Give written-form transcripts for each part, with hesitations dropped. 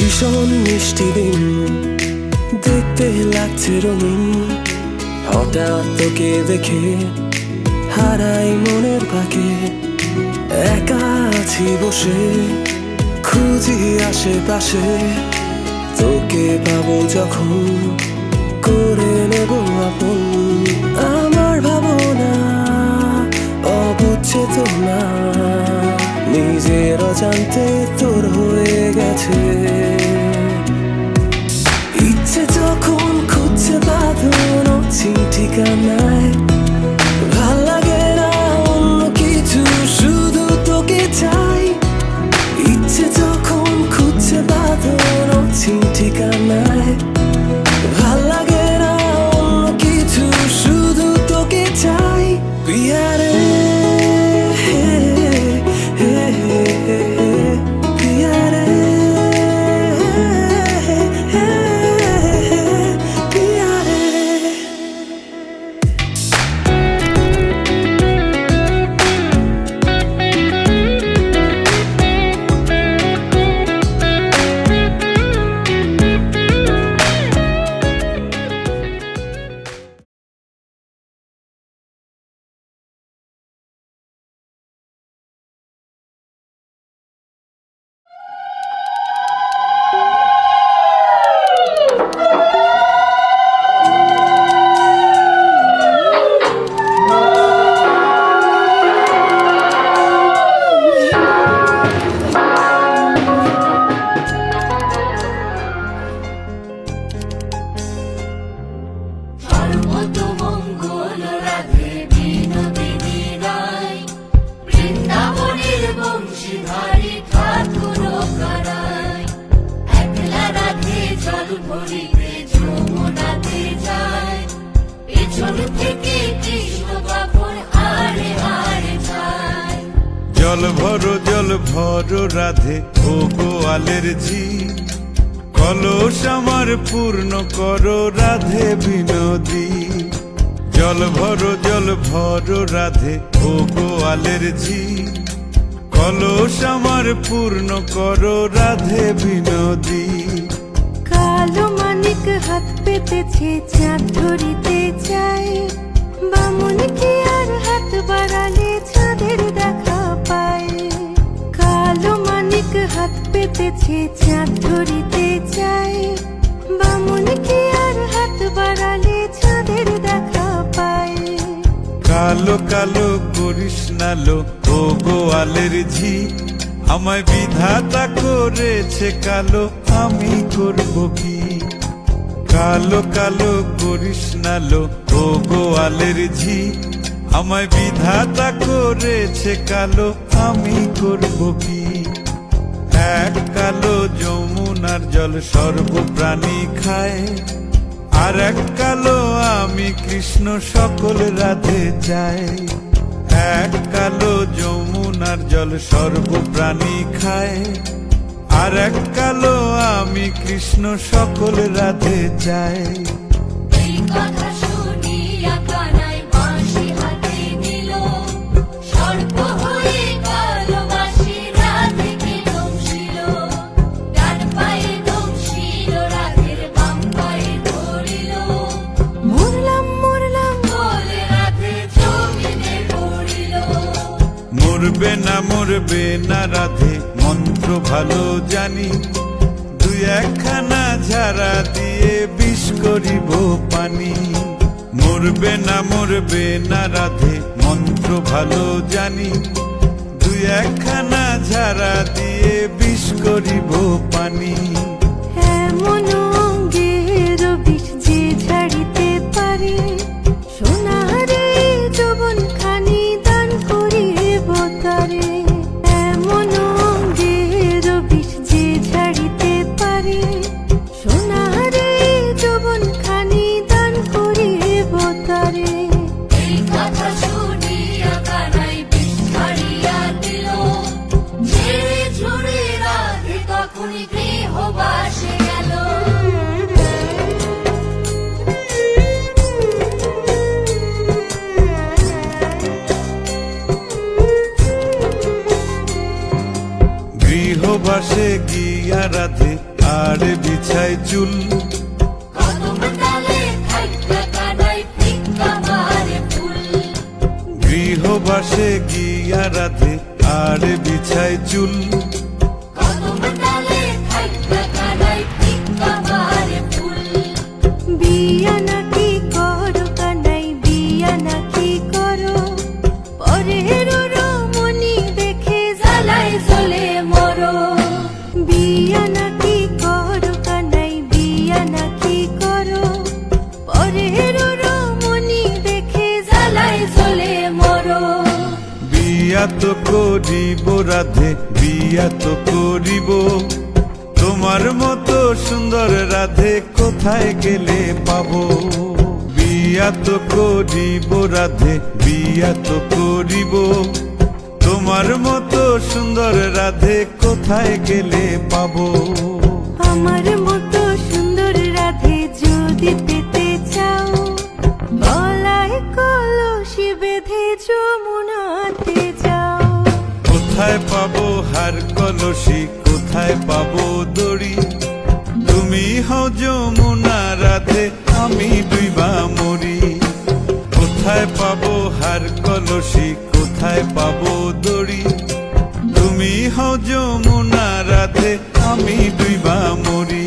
ভীষণ মিষ্টি দিন, দেখতে লাগছে রঙিন। হঠাৎ তোকে দেখে হারাই মনের বাঁকে। একা আছি বসে, খুঁজি আশেপাশে, তোকে পাবো যখন করে নেব আপন। আমার ভাবনা অবুঝছে তো না, নিজের অজান্তে তোর হয়ে গেছে। ইচ্ছে যখন খুঁজছে বাঁধন অচিন ঠিকানায়, ভাল লাগে না অন্য কিছু, শুধু তোকে চাই। ইচ্ছে যখন খুঁজছে বাঁধন অচিন ঠিকানায়, ভাল লাগে না অন্য কিছু, শুধু তোকে চাই। পিয়ারে জল ভরো রাধে ও গোয়ালের ঝি, কলস আমার পূর্ণ করো রাধে বিনোদী। জল ভরো রাধে ও গোয়ালের ঝি, কলস আমার পূর্ণ করো রাধে বিনোদী। কালো মানিক হাত পেতেছে চাঁদ ধরিতে চাই, বামুন কি আর হাত বাড়ালে চাঁদের দেখা পায়। কালো মানিক হাত পেতেছে চাঁদ ধরিতে চাই, বামুন কি আর হাত বাড়ালে চাঁদের দেখা পায়। কালো কালো করিস নালো ও গোয়ালের ঝি, আমায় বিধাতা করেছে কালো, আমি করব কি? কালো কালো করিস নালো ও গোয়ালের ঝি, আমায় বিধাতা করেছে কালো, আমি করব কি? এক কালো যমুনার জল সর্বপ্রাণী খায়, আর এক কালো আমি কৃষ্ণ সকল রাধে চাই। এক কালো যমুনার জল সর্বপ্রাণী খায়, আর এক কালো আমি কৃষ্ণ সকল রাধে চাই। এই কথা শুনিয়া কানাই বাঁশি হাতে নিল, সর্প হয়ে কালো বাঁশি রাধেকে দংশিল। ডান পায়ে দংশিল, রাধের বাম পায়ে ধরিল। মরলাম মরলাম বলে রাধে জমিনে পড়িল। মরবে না রাধে মন্ত্র ভালো জানি, দুই একখানা ঝাড়া দিয়ে বিষ করিব পানি। মরবে না রাধে মন্ত্র ভালো জানি, দুই একখানা ঝাড়া দিয়ে বিষ করিব পানি। এমন অঙ্গের বিষ যে ঝাড়িতে পারে, সোনারে যৌবন খানি দান করিব তারে। এমন অঙ্গের বিষ যে ঝাড়িতে পারে, সোনারে যৌবন খানি দান করিব তারে। এই কথা শুনিয়া কানাই বিষ ছাড়িয়া দিল, ঝেড়ে ঝুড়ে রাধে তখনই গৃহবাসে গেল। গৃহবাসে গিয়া রাধে আর বিছায় চুল। গৃহবাসে গিয়া রাধে আর বিছায় চুল। বিয়া নাকি করো কানাই, বিয়া নাকি করো, পরের রমণী দেখে জ্বালায় জ্বলে মরো। বিয়া নাকি করো কানাই, বিয়া নাকি করো, পরের রমণী দেখে জ্বালায় জ্বলে মরো। বিয়া তো করিব রাধে, বিয়া তো করিব, তোমার মতো সুন্দর রাধে কোথায় গেলে পাবো। বিয়া তো করিব রাধে, বিয়া তো করিব, তোমার মতো সুন্দর রাধে কোথায় গেলে পাবো। আমার মতো সুন্দর রাধে যদি পেতে চাও, গলায় কলসি বেঁধে যমুনাতে যাও। কোথায় পাবো হার কলসি, কোথায় পাবো দড়ি, তুমি হও যমুনা রাধে আমি ডুইবা মরি। কোথায় পাবো হার কলসি, কোথায় পাবো দড়ি, তুমি হও যমুনা রাধে আমি ডুইবা মরি।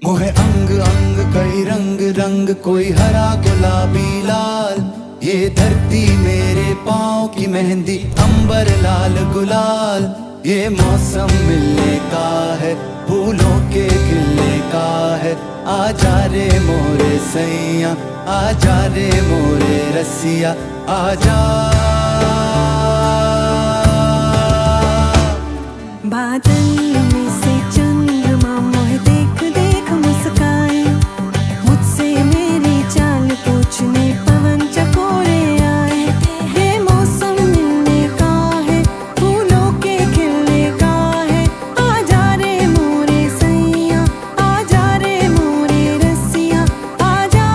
मोहे अंग अंग कई रंग रंग, कोई हरा गुलाबी लाल, ये धरती मेरे पाँव की मेहंदी, अंबर लाल गुलाल। ये मौसम मिलने का है, फूलों के खिलने का है, आजा रे मोरे सैया, आजा रे मोरे रसिया, आजा। बादल में से चंद्रमा मोहे देख देख मुस्काए, मुझसे मेरी चाल पूछने पवन चकोरे आए। ये मौसम मिलने का है, फूलों के खिलने का है, आजा रे मोरे सैया, आजा रे मोरे रसिया, आजा।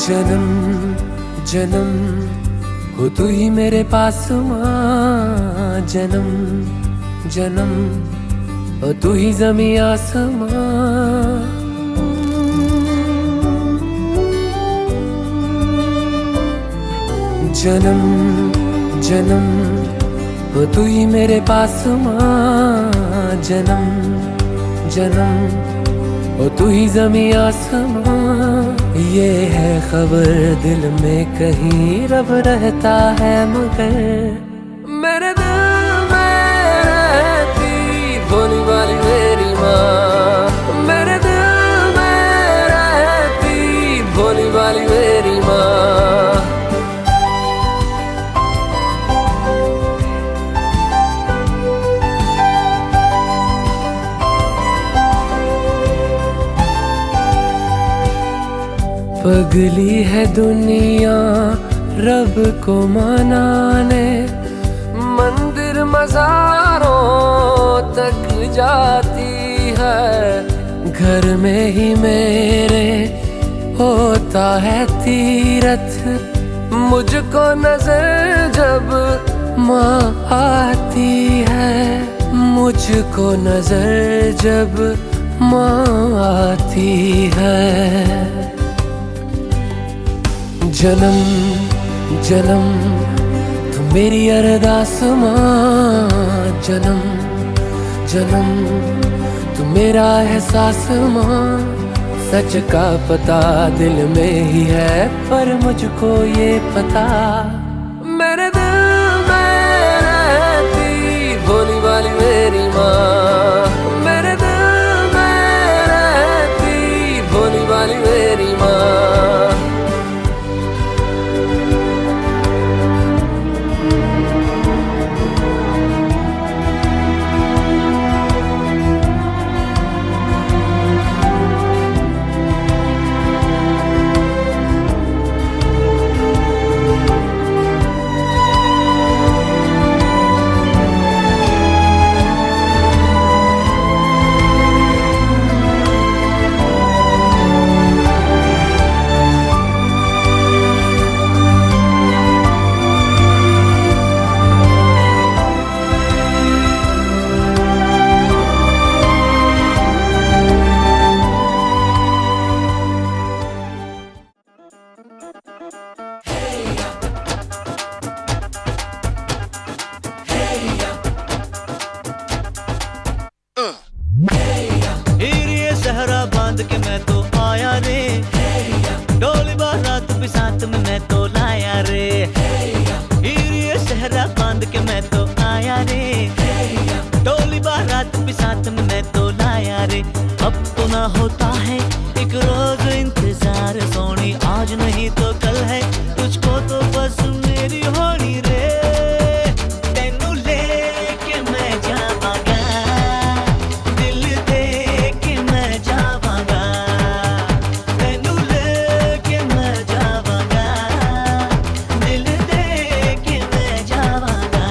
जन्म जन्म हो तू ही मेरे पास माँ, जन्म जन्म ओ तू ही ज़मीं आसमां। जन्म जन्म ओ तू ही मेरे पास माँ। जन्म जन्म ओ तू ही ज़मीं आसमां। ये है खबर दिल में कहीं रब रहता है मगर मेरे दिल में रहती भोली वाली मेरी माँ। मेरे दिल में रहती भोली वाली मेरी माँ। पगली है दुनिया रब को मनाने, मंदिर मज़ारों तक जाती है। घर में ही मेरे होता है तीरथ, मुझको नजर जब माँ आती है। मुझको नजर जब माँ आती है। जन्म जन्म तू मेरी अरदास माँ। जन्म जन्म तू मेरा एहसास माँ। सच का पता दिल में ही है पर मुझको ये पता मेरे दिल में रहती भोली वाली मेरी माँ। मेरे दिल में रहती भोली वाली मेरी माँ। सहरा बांध के मैं तो आया रे, डोली बारात भी साथ में मैं तो लाया रे। ये सहरा बांध के मैं तो आया रे, डोली बारात भी साथ में मैं तो लाया रे। अब तो ना होता है एक रोज इंतजार सोनी, आज नहीं तो कल है तुझको तो बस मेरी होनी रे। तेनू लेके मैं जावांगा, दिल दे के मैं जावांगा। तेनू लेके मैं जावांगा, दिल दे के मैं जावांगा।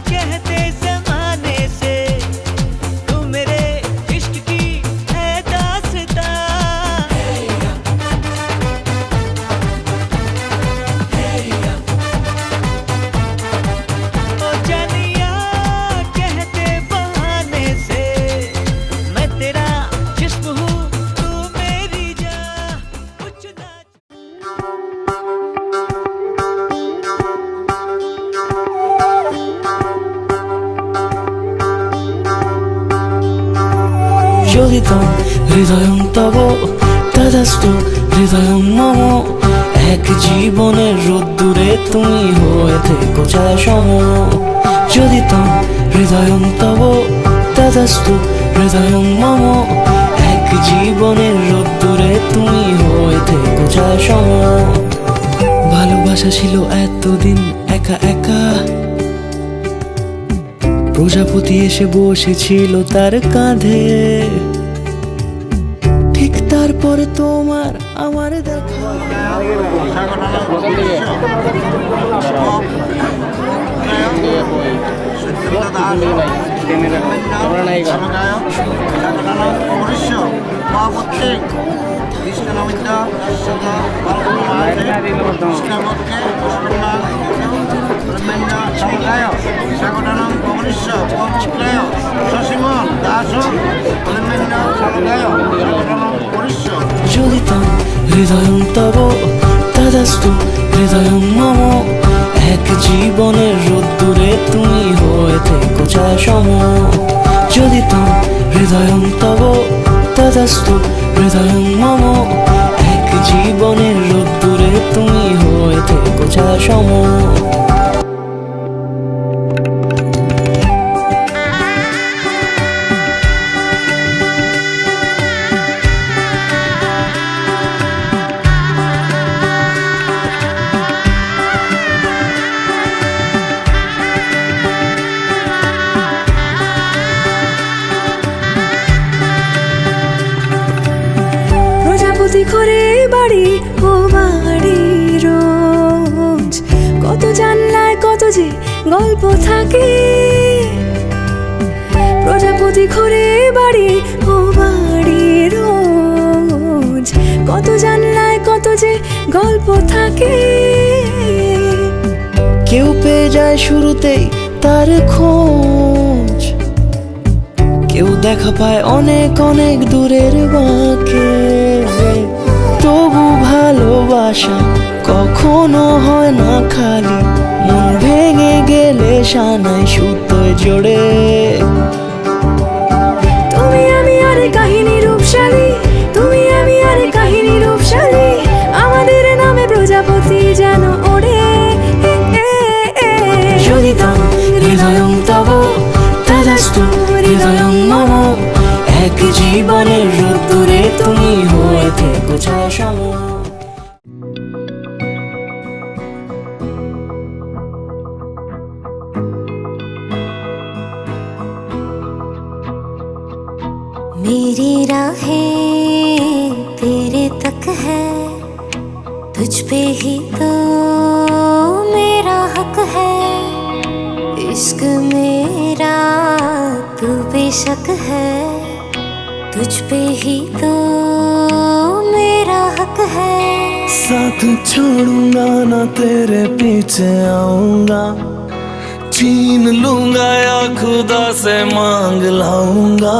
कहते ज़माने से तू मेरे इश्क की है दास्तां। ओ जानिया कहते बहाने से मैं तेरा जिस्म हूँ तू मेरी जान। कुछ ना Joditam হৃদয়ং তব তদাস্তু হৃদয়ং মম। এক জীবনের রোদ্দুরে তুমি হয়ে থেকো ছায়া সম। যদিতম হৃদয়ং তব তদাস্তু হৃদয়ং মম। এক জীবনের রোদ্দুরে তুমি হয়ে থেকো ছায়া সম। ভালোবাসা ছিল এতদিন একা একা, প্রজাপতি এসে বসেছিল তার কাঁধে। ঠিক তার তারপরে তোমার আমার দেখা Giuditam হৃদয়ং তব তদাস্তু হৃদয়ং মম এক জীবনের রোদ্দুরে তুমি হয়ে থেকো ছায়া সম যদিতাম হৃদয়ং তব তদাস্তু হৃদয়ং মম এক জীবনের রোদ্দুরে তুমি হয়ে থেকো ছায়া সম প্রজাপতি ঘরে বাড়ি ও বাড়ি রোজ কত জানলায় কত যে গল্প থাকে প্রজাপতি ঘরে বাড়ি ও বাড়ি রোজ কত জানলায় কত যে গল্প থাকে কেউ পেয়ে যায় শুরুতেই তার খোঁজ কেউ দেখা পায় অনেক অনেক দূরের বাঁকে তবু ভালোবাসা কখনো হয় না খালি মন ভেঙে গেলে সানায় সুতোয় জোড়ে তুমি আমি আর কাহিনী রূপশালী তুমি আমি আর কাহিনী রূপশালী আমাদের নামে প্রজাপতি যেন ওড়ে যদিতাম হৃদয়ং তব তদাস্তু হৃদয়ং মম এক জীবনের রোদ্দুরে তুমি হয়ে থেকো ছায়া সম मेरी राहें तेरे तक है तुझ पे ही तो मेरा हक है इश्क मेरा तू बेशक है तुझ पे ही तो मेरा हक है साथ छोड़ूंगा ना तेरे पीछे आऊंगा छीन लूंगा या खुदा से मांग लाऊंगा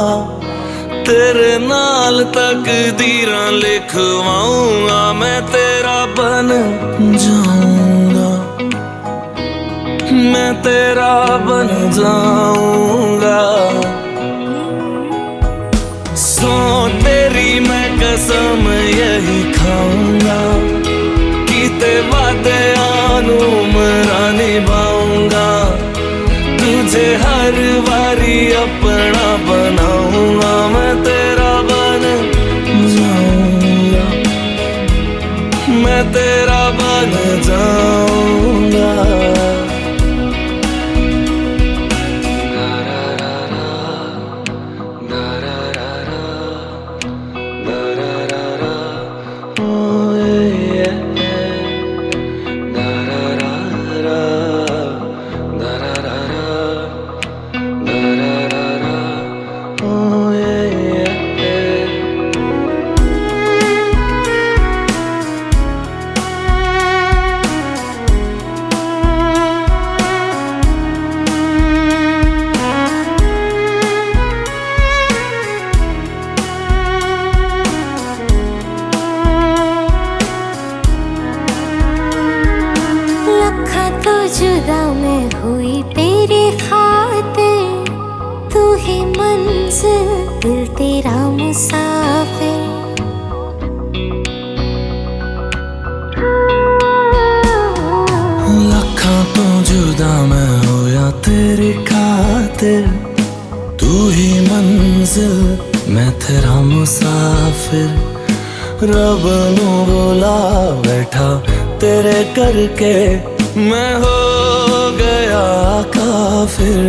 तेरे नाल तकदीरां लिखवाऊंगा मैं तेरा बन जाऊंगा मैं तेरा बन जाऊंगा सो तेरी मैं कसम यही खाऊंगा कीते वादे आनुमरा निभाऊंगा तुझे हर बारी अपना बनाऊंगा मैं तेरा बन जाऊंगा मैं तेरा बन जाऊंगा जुदा मैं हुई तेरी खातिर तू ही मंजिल दिल तेरा मुसाफिर लखा तो जुदा मैं होया तेरी खातिर तू ही मंजिल मैं तेरा मुसाफिर रब नू बोला बैठा तेरे करके मैं हो गया काफिर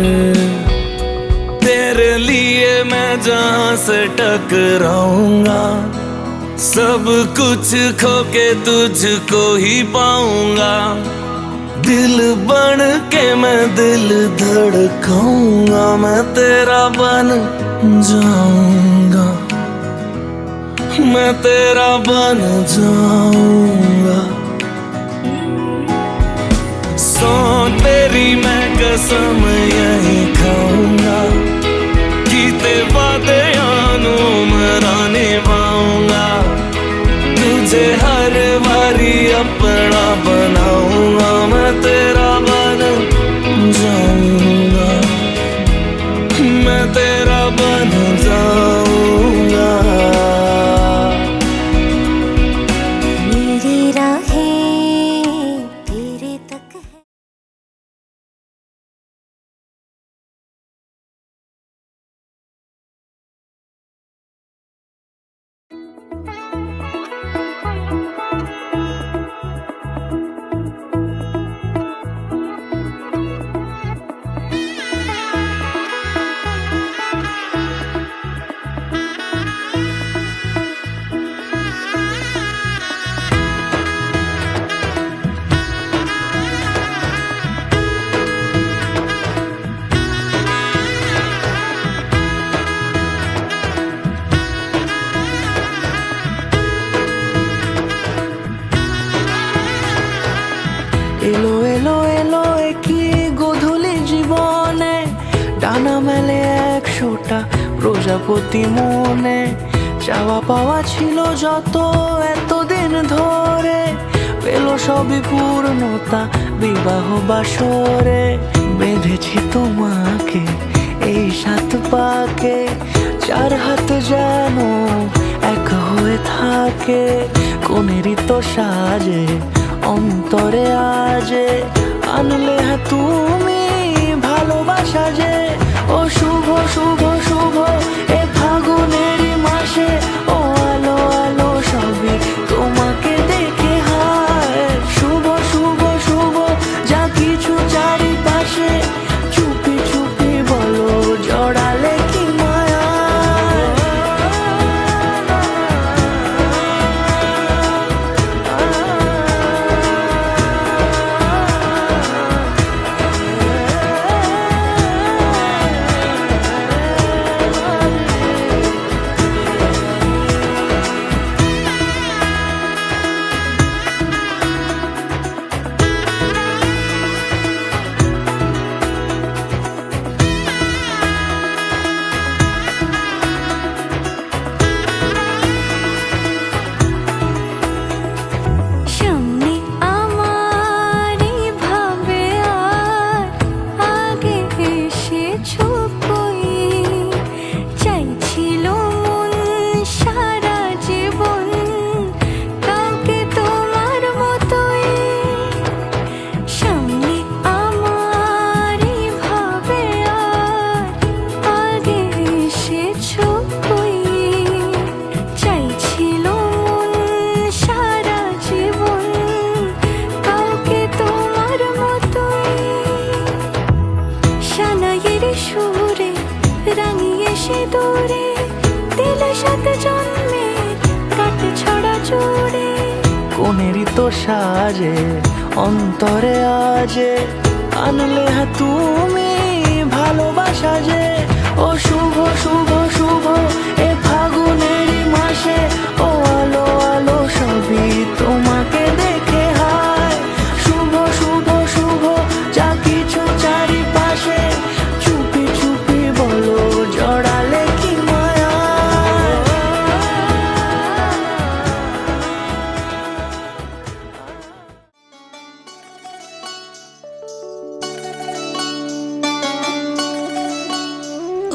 तेरे लिए मैं जहाँ से टकराऊंगा सब कुछ खो के तुझको ही पाऊंगा, दिल बन के मैं दिल धड़काऊंगा, मैं तेरा बन जाऊंगा, मैं तेरा बन जाऊंगा। सौ तेरी मैं कसम यही खाऊंगा, कीते वादे मेरा निभाऊंगा, तुझे हर बारी अपना बनाऊंगा, मैं तेरा बन जाऊंगा, मैं तेरा बन जाऊंगा। मेरी राहें तेरे तक है। এলো এলো এলো একই গোধূলি জীবনে, ডানা মেলে 100টা প্রজাপতি মনে, চাওয়া পাওয়া ছিল যত এতদিন ধরে, পেল সবই পূর্ণতা বিবাহ বাসরে। বেঁধেছি তোমাকে এই 7 পাকে, 4 হাত যেন এক হয়ে থাকে, কোনেরই তো সাজে অন্তরে আজে, আনলে হ্যাঁ তুমি ভালোবাসা যে। ও শুভ শুভ শুভ এ ফাগুনেরই মাসে, ও আলো আলো সবই তোমাকে দেখে হায়। শুভ শুভ শুভ যা কিছু চারিপাশে, চুপি চুপি বলো জড়ালে কি মায়া। কোনেরই তো সাজে অন্তরে আজে, আনলে হ্যাঁ তুমি ভালোবাসা যে। ও শুভ শুভ শুভ এ ফাগুনেরই মাসে, ও আলো আলো সবই তোমাকে দেখে হায়। শুভ শুভ শুভ যা কিছু চারিপাশে, চুপি চুপি বলো জড়ালে কি মায়া।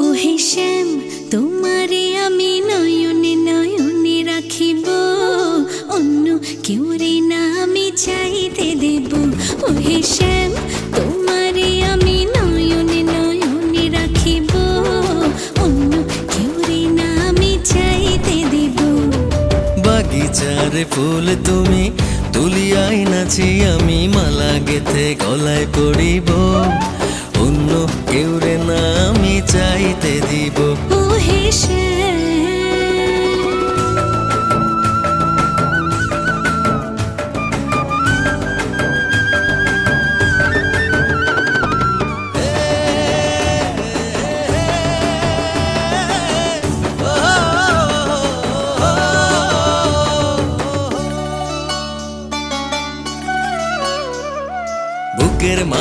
ওহে শ্যাম তোমারে আমি নয়নে নয়নে রাখিব, অন্য কেউ রে না আমি চাইতে দেব। ওহে শ্যাম তোমারে আমি নয়নে নয়নে রাখিব, অন্য কেউ রে না আমি চাইতে দেব। বাগিচার ফুল তুমি তুলিয়াই নাছি, আমি মালা গেথে গলায় পড়িব, অন্য কেউ রে না আমি চাইতে দিব। ওহে শ্যাম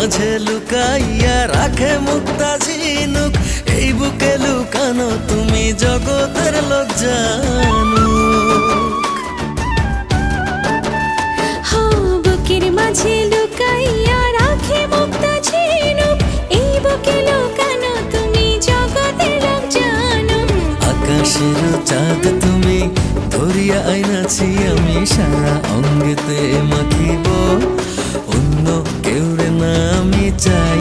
মাঝে লুকাইয়া রাখে মুক্তা ঝিনুক, এই বুকে লুকানো তুমি জগতের লোক জানুক। বুকের মাঝে লুকাইয়া রাখে মুক্তা ঝিনুক, এই বুকে লুকানো তুমি জগতের লোক জানো। আকাশের চাঁদ তুমি, ধরিয়া আইনাছি আমি সারা অঙ্গেতে মাখিব, অন্য কেউ রে না আমি চাই